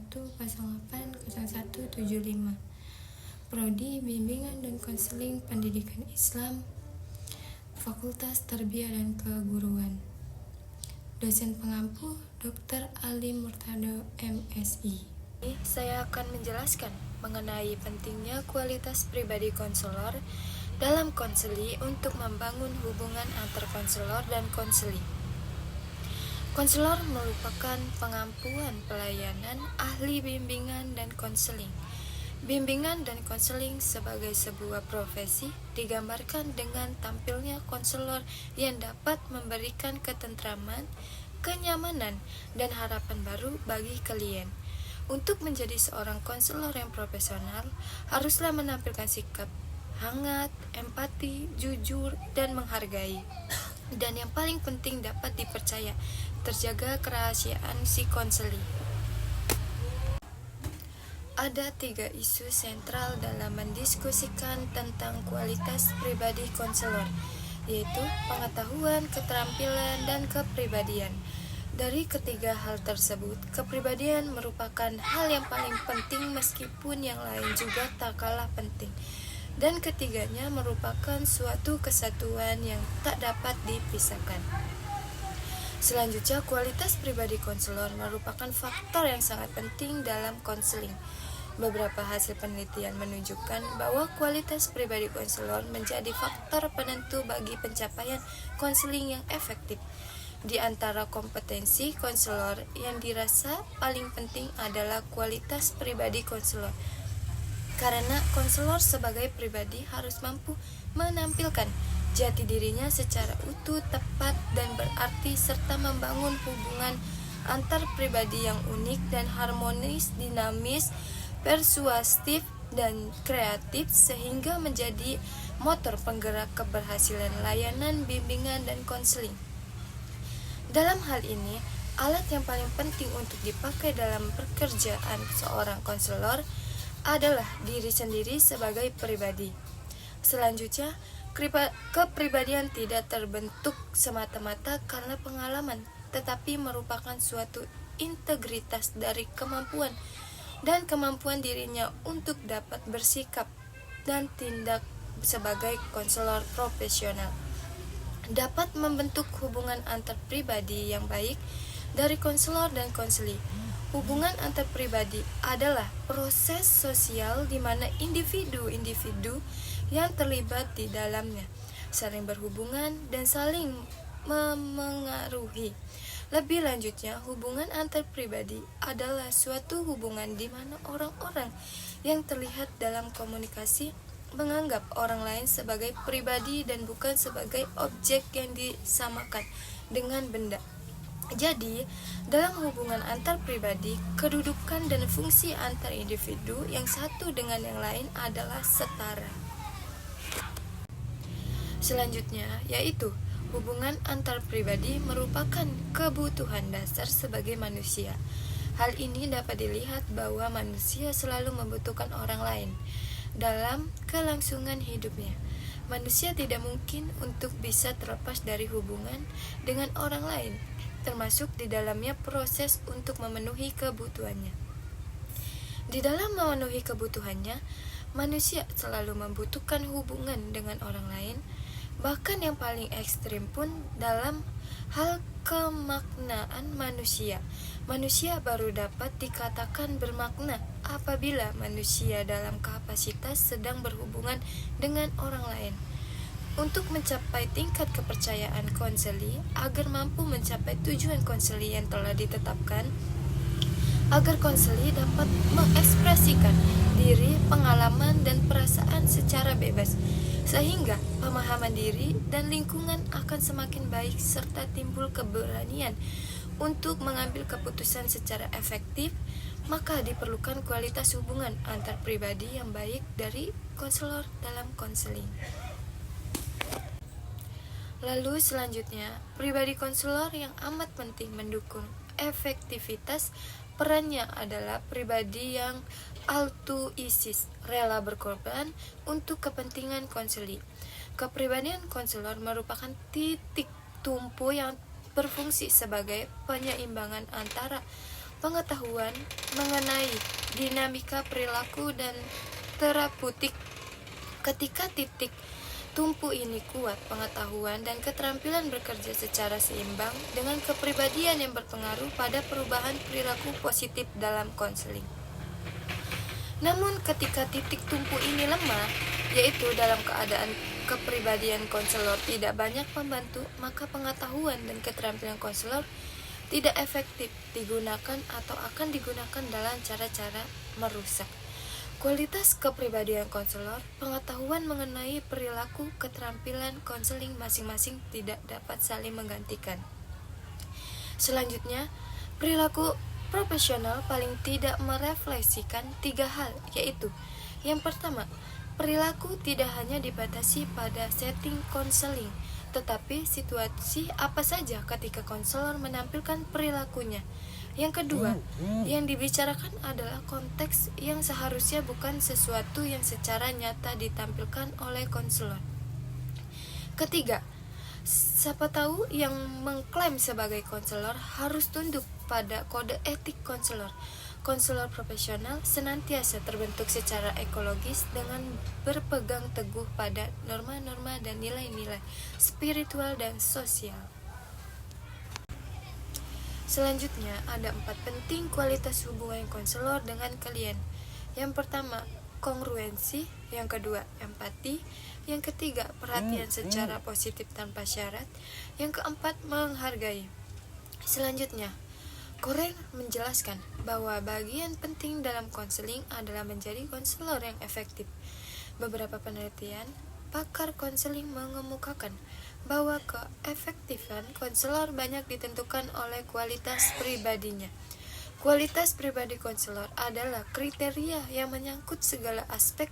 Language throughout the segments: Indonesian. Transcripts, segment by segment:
1 01 0175. Prodi Bimbingan dan Konseling Pendidikan Islam, Fakultas Tarbiyah dan Keguruan. Dosen pengampu Dr. Ali Murtado, MSI. Saya akan menjelaskan mengenai pentingnya kualitas pribadi konselor dalam konseli untuk membangun hubungan antar konselor dan konseli. Konselor merupakan pengampuan pelayanan ahli bimbingan dan konseling. Bimbingan dan konseling sebagai sebuah profesi digambarkan dengan tampilnya konselor yang dapat memberikan ketentraman, kenyamanan, dan harapan baru bagi klien. Untuk menjadi seorang konselor yang profesional, haruslah menampilkan sikap hangat, empati, jujur, dan menghargai. Dan yang paling penting dapat dipercaya, terjaga kerahasiaan si konseli. Ada 3 isu sentral dalam mendiskusikan tentang kualitas pribadi konselor, yaitu pengetahuan, keterampilan, dan kepribadian. Dari ketiga hal tersebut, kepribadian merupakan hal yang paling penting meskipun yang lain juga tak kalah penting. Dan ketiganya merupakan suatu kesatuan yang tak dapat dipisahkan. Selanjutnya, kualitas pribadi konselor merupakan faktor yang sangat penting dalam konseling. Beberapa hasil penelitian menunjukkan bahwa kualitas pribadi konselor menjadi faktor penentu bagi pencapaian konseling yang efektif. Di antara kompetensi konselor yang dirasa paling penting adalah kualitas pribadi konselor. Karena konselor sebagai pribadi harus mampu menampilkan jati dirinya secara utuh, tepat, dan berarti, serta membangun hubungan antar pribadi yang unik dan harmonis, dinamis, persuasif, dan kreatif sehingga menjadi motor penggerak keberhasilan layanan bimbingan dan konseling. Dalam hal ini, alat yang paling penting untuk dipakai dalam pekerjaan seorang konselor adalah diri sendiri sebagai pribadi. Selanjutnya, kepribadian tidak terbentuk semata-mata karena pengalaman, tetapi merupakan suatu integritas dari kemampuan dan kemampuan dirinya untuk dapat bersikap dan tindak sebagai konselor profesional. Dapat membentuk hubungan antar pribadi yang baik dari konselor dan konseli. Hubungan antar pribadi adalah proses sosial di mana individu-individu yang terlibat di dalamnya saling berhubungan dan saling memengaruhi. Lebih lanjutnya, hubungan antar pribadi adalah suatu hubungan di mana orang-orang yang terlihat dalam komunikasi menganggap orang lain sebagai pribadi dan bukan sebagai objek yang disamakan dengan benda. Jadi, dalam hubungan antar pribadi, kedudukan dan fungsi antar individu yang satu dengan yang lain adalah setara. Selanjutnya, yaitu hubungan antar pribadi merupakan kebutuhan dasar sebagai manusia. Hal ini dapat dilihat bahwa manusia selalu membutuhkan orang lain dalam kelangsungan hidupnya. Manusia tidak mungkin untuk bisa terlepas dari hubungan dengan orang lain, termasuk di dalamnya proses untuk memenuhi kebutuhannya. Di dalam memenuhi kebutuhannya, manusia selalu membutuhkan hubungan dengan orang lain, bahkan yang paling ekstrim pun dalam hal kemaknaan manusia. Manusia baru dapat dikatakan bermakna apabila manusia dalam kapasitas sedang berhubungan dengan orang lain. Untuk mencapai tingkat kepercayaan konseli, agar mampu mencapai tujuan konseli yang telah ditetapkan, agar konseli dapat mengekspresikan diri, pengalaman, dan perasaan secara bebas, sehingga pemahaman diri dan lingkungan akan semakin baik serta timbul keberanian untuk mengambil keputusan secara efektif, maka diperlukan kualitas hubungan antar pribadi yang baik dari konselor dalam konseling. Lalu selanjutnya, pribadi konselor yang amat penting mendukung efektivitas perannya adalah pribadi yang altruistis, rela berkorban untuk kepentingan konseli. Kepribadian konselor merupakan titik tumpu yang berfungsi sebagai penyeimbangan antara pengetahuan mengenai dinamika perilaku dan terapeutik. Ketika titik tumpu ini kuat, pengetahuan dan keterampilan bekerja secara seimbang dengan kepribadian yang berpengaruh pada perubahan perilaku positif dalam konseling. Namun ketika titik tumpu ini lemah, yaitu dalam keadaan kepribadian konselor tidak banyak membantu, maka pengetahuan dan keterampilan konselor tidak efektif digunakan atau akan digunakan dalam cara-cara merusak kualitas kepribadian konselor. Pengetahuan mengenai perilaku keterampilan konseling masing-masing tidak dapat saling menggantikan. Selanjutnya, perilaku profesional paling tidak merefleksikan 3 hal, yaitu yang pertama, perilaku tidak hanya dibatasi pada setting konseling, tetapi situasi apa saja ketika konselor menampilkan perilakunya. Yang kedua, yang dibicarakan adalah konteks yang seharusnya bukan sesuatu yang secara nyata ditampilkan oleh konselor. Ketiga, siapa tahu yang mengklaim sebagai konselor harus tunduk pada kode etik konselor. Konselor profesional senantiasa terbentuk secara ekologis dengan berpegang teguh pada norma-norma dan nilai-nilai spiritual dan sosial. Selanjutnya, ada 4 penting kualitas hubungan konselor dengan klien. Yang pertama, kongruensi. Yang kedua, empati. Yang ketiga, perhatian secara positif tanpa syarat. Yang keempat, menghargai. Selanjutnya, Koren menjelaskan bahwa bagian penting dalam konseling adalah menjadi konselor yang efektif. Beberapa penelitian pakar konseling mengemukakan bahwa keefektifan konselor banyak ditentukan oleh kualitas pribadinya. Kualitas pribadi konselor adalah kriteria yang menyangkut segala aspek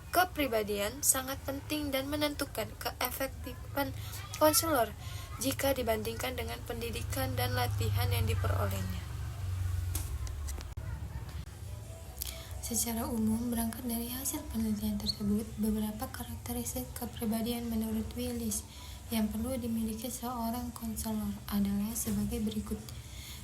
kepribadian, sangat penting dan menentukan keefektifan konselor jika dibandingkan dengan pendidikan dan latihan yang diperolehnya. Secara umum, berangkat dari hasil penelitian tersebut, beberapa karakteristik kepribadian menurut Willis yang perlu dimiliki seorang konselor adalah sebagai berikut.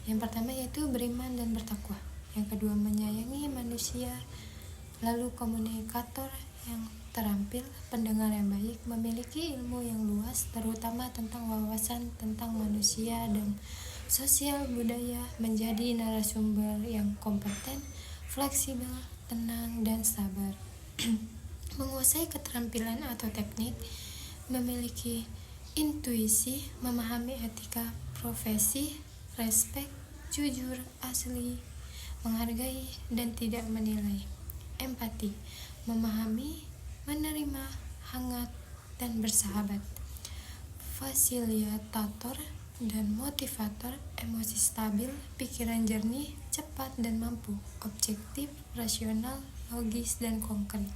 Yang pertama yaitu beriman dan bertakwa. Yang kedua, menyayangi manusia. Lalu komunikator yang terampil, pendengar yang baik, memiliki ilmu yang luas terutama tentang wawasan tentang manusia dan sosial budaya, menjadi narasumber yang kompeten, fleksibel, tenang, dan sabar. Menguasai keterampilan atau teknik, memiliki intuisi, memahami etika profesi, respek, jujur, asli, menghargai, dan tidak menilai. Empati, memahami, menerima, hangat, dan bersahabat. Fasilitator dan motivator, emosi stabil, pikiran jernih, cepat dan mampu, objektif, rasional, logis, dan konkret,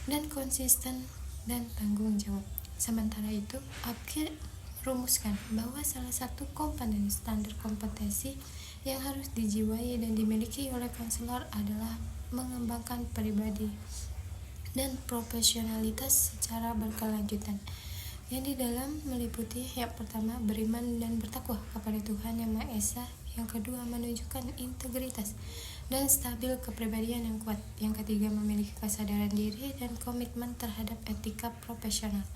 dan konsisten dan tanggung jawab. Sementara itu, Apkir merumuskan bahwa salah satu komponen standar kompetensi yang harus dijiwai dan dimiliki oleh konselor adalah mengembangkan pribadi dan profesionalitas secara berkelanjutan, yang di dalam meliputi yang pertama, beriman dan bertakwa kepada Tuhan Yang Maha Esa. Yang kedua, menunjukkan integritas dan stabil kepribadian yang kuat. Yang ketiga, memiliki kesadaran diri dan komitmen terhadap etika profesional.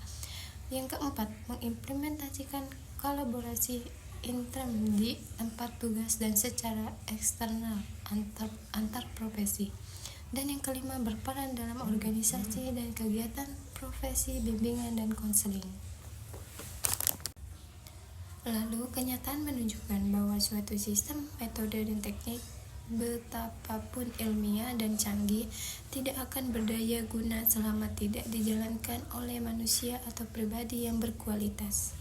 Yang keempat, mengimplementasikan kolaborasi intern di tempat tugas dan secara eksternal antar profesi. Dan yang kelima, berperan dalam organisasi dan kegiatan profesi, bimbingan, dan konseling. Lalu, kenyataan menunjukkan bahwa suatu sistem, metode, dan teknik betapapun ilmiah dan canggih tidak akan berdaya guna selama tidak dijalankan oleh manusia atau pribadi yang berkualitas.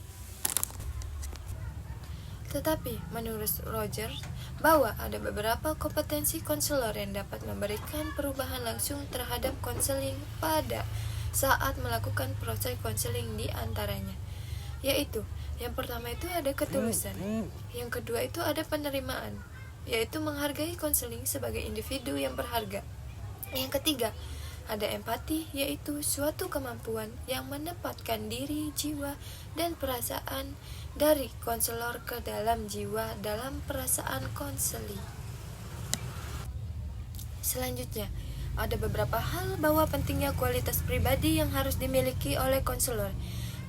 Tetapi menurut Rogers bahwa ada beberapa kompetensi konselor yang dapat memberikan perubahan langsung terhadap konseling pada saat melakukan proses konseling, di antaranya yaitu yang pertama itu ada ketulusan, yang kedua itu ada penerimaan, yaitu menghargai konseling sebagai individu yang berharga. Yang ketiga, ada empati, yaitu suatu kemampuan yang menempatkan diri, jiwa, dan perasaan dari konselor ke dalam jiwa dalam perasaan konseling. Selanjutnya, ada beberapa hal bahwa pentingnya kualitas pribadi yang harus dimiliki oleh konselor.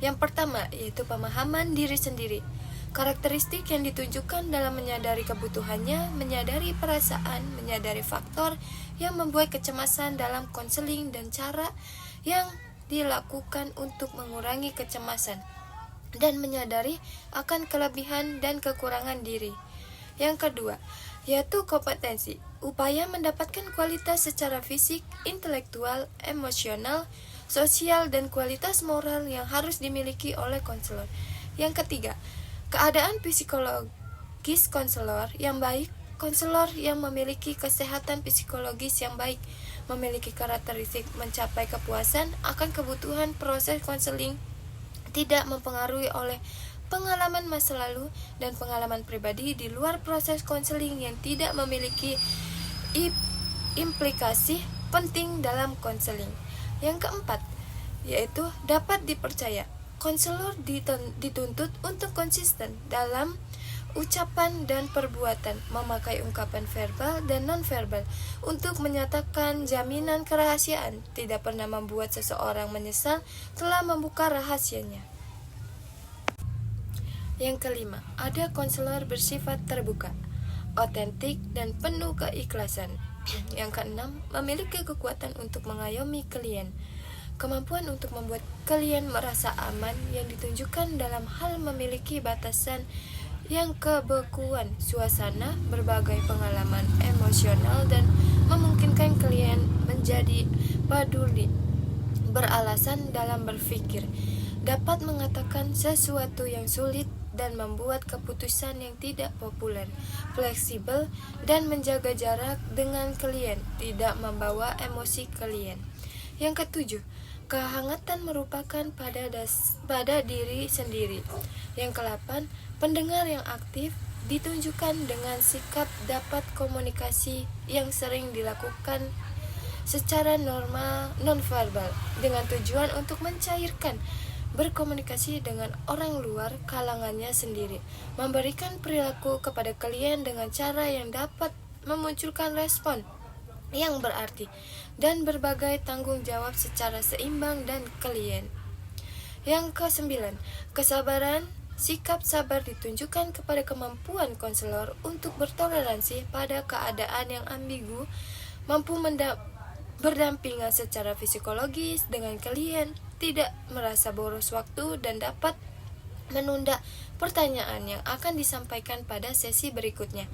Yang pertama, yaitu pemahaman diri sendiri. Karakteristik yang ditunjukkan dalam menyadari kebutuhannya, menyadari perasaan, menyadari faktor yang membuat kecemasan dalam konseling dan cara yang dilakukan untuk mengurangi kecemasan, dan menyadari akan kelebihan dan kekurangan diri. Yang kedua, yaitu kompetensi, upaya mendapatkan kualitas secara fisik, intelektual, emosional, sosial, dan kualitas moral yang harus dimiliki oleh konselor. Yang ketiga, keadaan psikologis konselor yang baik. Konselor yang memiliki kesehatan psikologis yang baik memiliki karakteristik mencapai kepuasan akan kebutuhan proses konseling, tidak mempengaruhi oleh pengalaman masa lalu dan pengalaman pribadi di luar proses konseling yang tidak memiliki implikasi penting dalam konseling. Yang keempat, yaitu dapat dipercaya. Konselor dituntut untuk konsisten dalam ucapan dan perbuatan, memakai ungkapan verbal dan nonverbal untuk menyatakan jaminan kerahasiaan, tidak pernah membuat seseorang menyesal telah membuka rahasianya. Yang kelima, ada konselor bersifat terbuka, otentik, dan penuh keikhlasan. Yang keenam, memiliki kekuatan untuk mengayomi klien. Kemampuan untuk membuat klien merasa aman yang ditunjukkan dalam hal memiliki batasan yang kebekuan suasana, berbagai pengalaman emosional, dan memungkinkan klien menjadi peduli, beralasan dalam berpikir, dapat mengatakan sesuatu yang sulit dan membuat keputusan yang tidak populer, fleksibel, dan menjaga jarak dengan klien, tidak membawa emosi klien. Yang ketujuh, kehangatan merupakan pada diri sendiri. Yang kedelapan, pendengar yang aktif ditunjukkan dengan sikap dapat komunikasi yang sering dilakukan secara normal nonverbal dengan tujuan untuk mencairkan berkomunikasi dengan orang luar kalangannya sendiri, memberikan perilaku kepada klien dengan cara yang dapat memunculkan respon yang berarti dan berbagai tanggung jawab secara seimbang dan klien. Yang kesembilan, kesabaran. Sikap sabar ditunjukkan kepada kemampuan konselor untuk bertoleransi pada keadaan yang ambigu, mampu berdampingan secara psikologis dengan klien, tidak merasa boros waktu, dan dapat menunda pertanyaan yang akan disampaikan pada sesi berikutnya.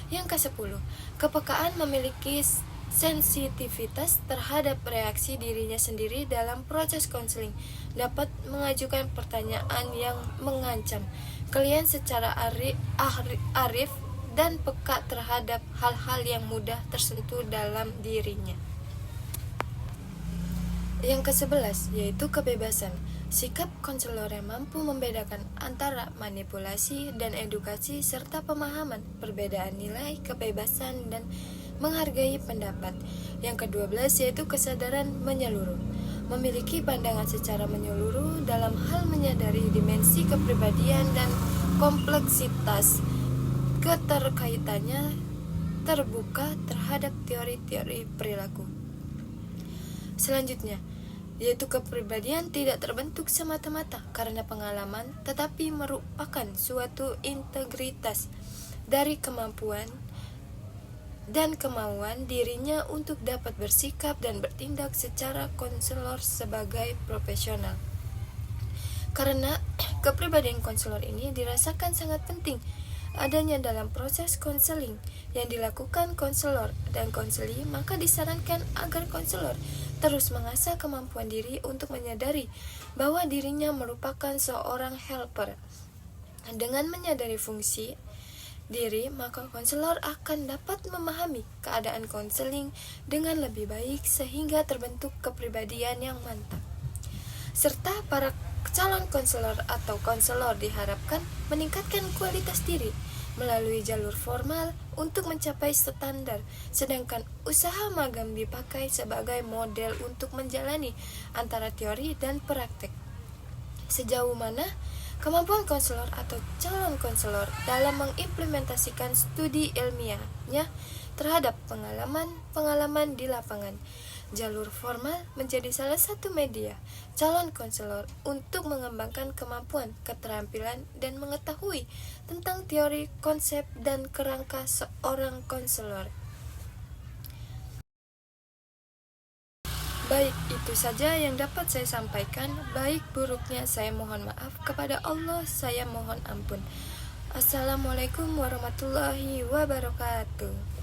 Yang ke-10, kepekaan memiliki sensitivitas terhadap reaksi dirinya sendiri dalam proses konseling, dapat mengajukan pertanyaan yang mengancam klien secara arif dan peka terhadap hal-hal yang mudah tersentuh dalam dirinya. Yang ke-11, yaitu kebebasan. Sikap konselor yang mampu membedakan antara manipulasi dan edukasi serta pemahaman, perbedaan nilai, kebebasan, dan menghargai pendapat. Yang ke-12, yaitu kesadaran menyeluruh. Memiliki pandangan secara menyeluruh dalam hal menyadari dimensi kepribadian dan kompleksitas keterkaitannya, terbuka terhadap teori-teori perilaku. Selanjutnya, yaitu kepribadian tidak terbentuk semata-mata karena pengalaman, tetapi merupakan suatu integritas dari kemampuan dan kemauan dirinya untuk dapat bersikap dan bertindak secara konselor sebagai profesional. Karena kepribadian konselor ini dirasakan sangat penting adanya dalam proses konseling yang dilakukan konselor dan konseli, maka disarankan agar konselor terus mengasah kemampuan diri untuk menyadari bahwa dirinya merupakan seorang helper. Dengan menyadari fungsi diri, maka konselor akan dapat memahami keadaan konseling dengan lebih baik sehingga terbentuk kepribadian yang mantap. Serta para calon konselor atau konselor diharapkan meningkatkan kualitas diri melalui jalur formal untuk mencapai standar, sedangkan usaha magang dipakai sebagai model untuk menjalani antara teori dan praktek. Sejauh mana kemampuan konselor atau calon konselor dalam mengimplementasikan studi ilmiahnya terhadap pengalaman di lapangan. Jalur formal menjadi salah satu media calon konselor untuk mengembangkan kemampuan, keterampilan, dan mengetahui tentang teori, konsep, dan kerangka seorang konselor. Baik, itu saja yang dapat saya sampaikan. Baik buruknya saya mohon maaf. Kepada Allah saya mohon ampun. Assalamualaikum warahmatullahi wabarakatuh.